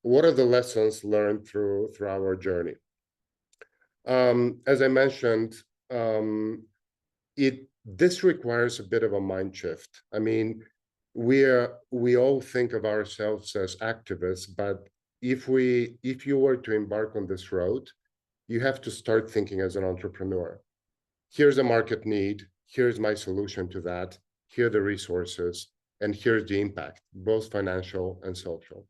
what are the lessons learned through our journey? As I mentioned, this requires a bit of a mind shift. I mean, we all think of ourselves as activists, but if you were to embark on this road, you have to start thinking as an entrepreneur. Here's a market need, here's my solution to that, here are the resources, and here's the impact, both financial and social.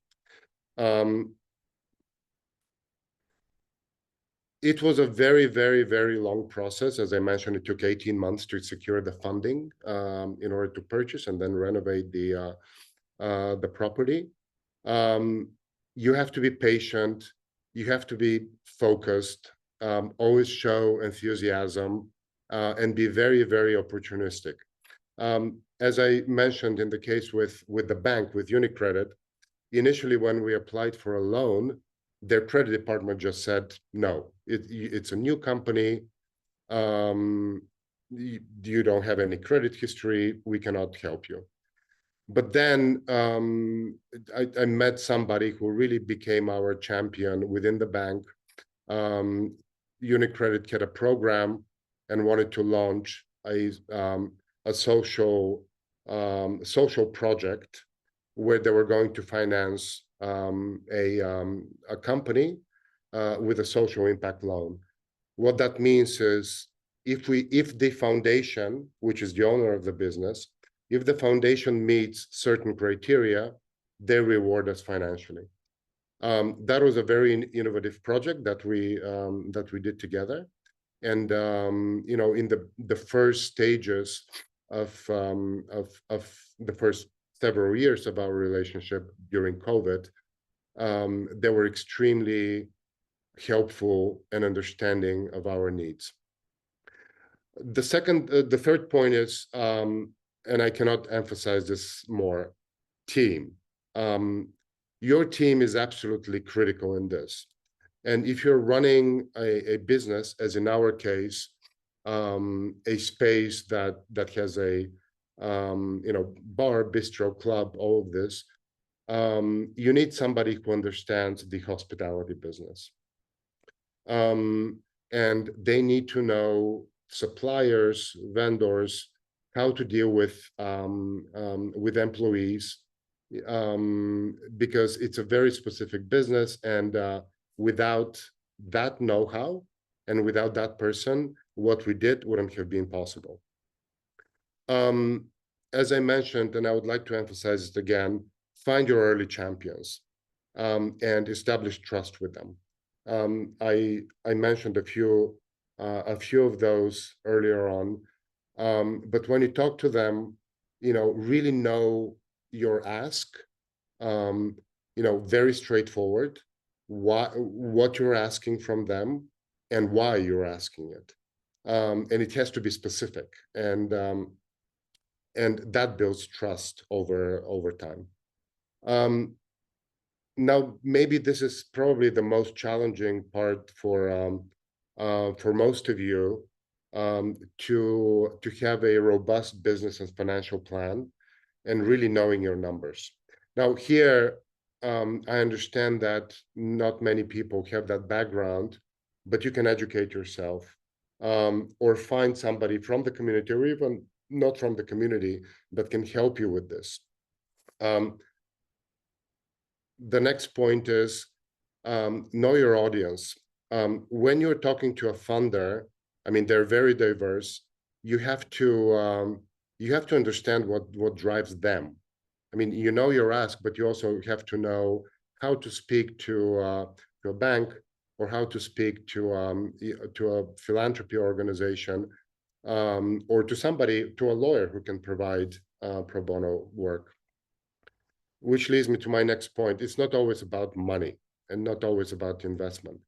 It was a very, very, very long process. As I mentioned, it took 18 months to secure the funding in order to purchase and then renovate the property. You have to be patient. You have to be focused, always show enthusiasm, and be very, very opportunistic. As I mentioned in the case with the bank, with UniCredit, initially when we applied for a loan, their credit department just said, no, it's a new company. You don't have any credit history. We cannot help you. But then I met somebody who really became our champion within the bank. UniCredit had a program and wanted to launch a social project where they were going to finance a company with a social impact loan. What that means is if the foundation, which is the owner of the business, if the foundation meets certain criteria, they reward us financially. That was a very innovative project that we did together, and you know, in the first stages of the first several years of our relationship during COVID, they were extremely helpful and understanding of our needs. The third point is, and I cannot emphasize this more, team. Your team is absolutely critical in this. And if you're running a business, as in our case, a space that has a you know, bar, bistro, club, all of this, you need somebody who understands the hospitality business. And they need to know suppliers, vendors, how to deal with employees, because it's a very specific business, and without that know-how and without that person, what we did wouldn't have been possible. As I mentioned, and I would like to emphasize it again, find your early champions and establish trust with them. I mentioned a few of those earlier on, but when you talk to them, you know, really know your ask, you know, very straightforward, what you're asking from them and why you're asking it, and it has to be specific, and that builds trust over time. Now, maybe this is probably the most challenging part for most of you, to have a robust business and financial plan and really knowing your numbers. Now, here, I understand that not many people have that background, but you can educate yourself, or find somebody from the community, or even not from the community, that can help you with this. The next point is, know your audience. When you're talking to a funder, I mean, they're very diverse. You have to understand what drives them. I mean, you know your ask, but you also have to know how to speak to a bank, or how to speak to a philanthropy organization, or to a lawyer who can provide pro bono work. Which leads me to my next point. It's not always about money and not always about investment.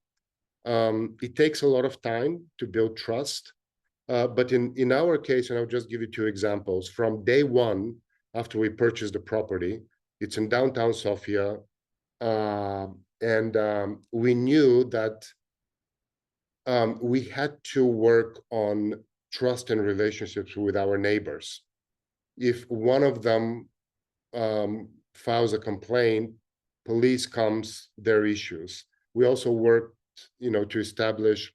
It takes a lot of time to build trust, but in our case, and I'll just give you two examples. From day one, after we purchased the property, it's in downtown Sofia, and we knew that we had to work on trust and relationships with our neighbors. If one of them files a complaint, police comes their issues. We also worked, to establish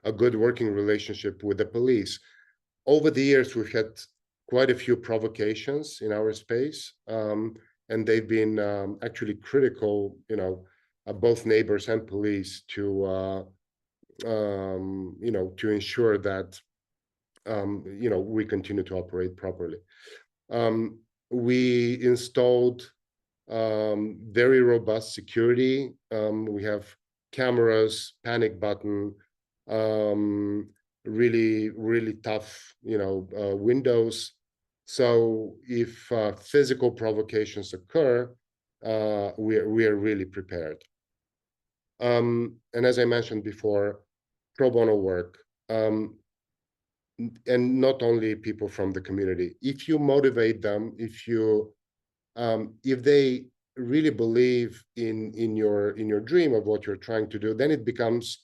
a good working relationship with the police. Over the years, we've had quite a few provocations in our space, and they've been actually critical, both neighbors and police to ensure that we continue to operate properly. We installed very robust security. We have cameras, panic button, really, really tough, windows. So if physical provocations occur, we are really prepared. And as I mentioned before, pro bono work, and not only people from the community. If you motivate them, if they really believe in your dream of what you're trying to do, then it becomes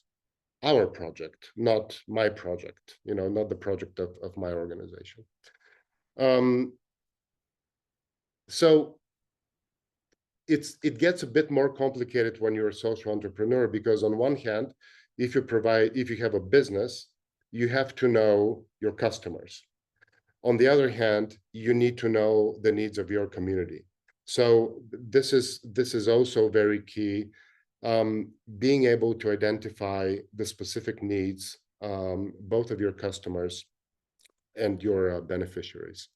our project, not my project, not the project of my organization. So it gets a bit more complicated when you're a social entrepreneur, because on one hand, if you have a business, you have to know your customers. On the other hand, you need to know the needs of your community. So this is also very key, being able to identify the specific needs, both of your customers and your beneficiaries.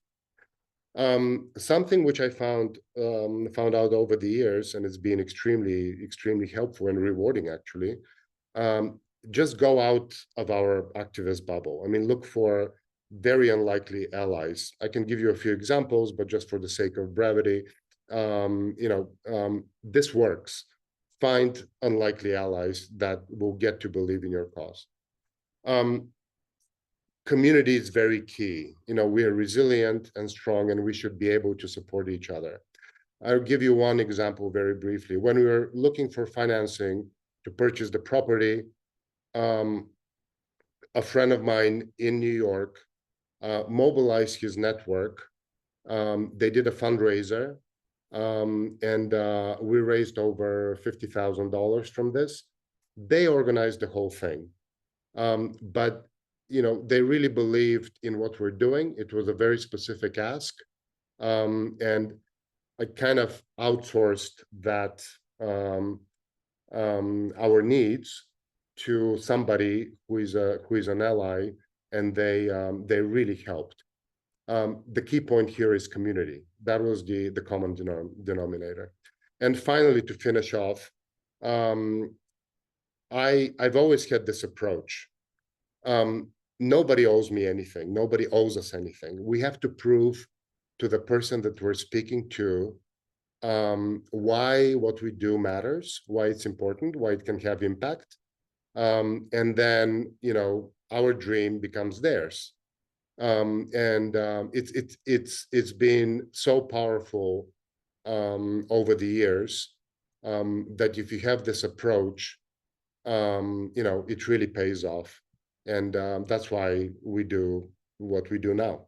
Something which I found out over the years, and it's been extremely helpful and rewarding, actually. Just go out of our activist bubble. I mean, look for very unlikely allies. I can give you a few examples, but just for the sake of brevity, this works. Find unlikely allies that will get to believe in your cause. Community is very key. We are resilient and strong, and we should be able to support each other. I'll give you one example very briefly. When we were looking for financing to purchase the property, a friend of mine in New York mobilized his network. They did a fundraiser, and we raised over $50,000 from this. They organized the whole thing, but they really believed in what we're doing. It was a very specific ask, and I kind of outsourced that our needs to somebody who is an ally, and they really helped. The key point here is community. That was the common denominator. And finally, to finish off, I've always had this approach. Nobody owes me anything. Nobody owes us anything. We have to prove to the person that we're speaking to why what we do matters, why it's important, why it can have impact. And then, our dream becomes theirs. It's been so powerful over the years, that if you have this approach, it really pays off. And that's why we do what we do now.